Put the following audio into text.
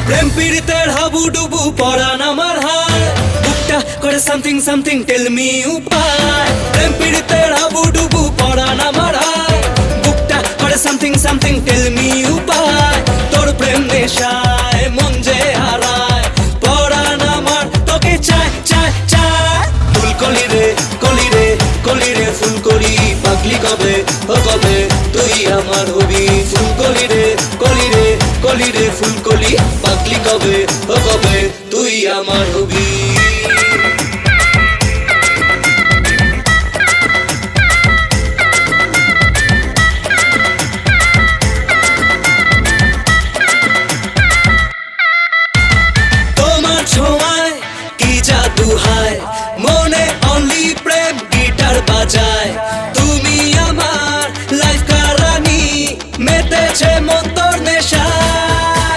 প্রেম পীড়িতের হাবুডুবু পরান আমার হায়, বুকটা করে সামথিং সামথিং টেল মি উপায়। প্রেম পীড়িতের হাবুডুবু পরান আমার হায়, বুকটা করে সামথিং সামথিং টেল মি উপায়। তোর প্রেম নেশায় মন যে হারায়, পরান আমার তোকে চায় চায় চায়। ফুলকলি রে কলি রে কলি রে ফুলকলি, পাগলি কবে ও কবে তুই আমার হবি। ফুলকলি রে কলি রে কলি রে ফুলকলি, পাগলি কবে ও কবে তুই আমার হবি।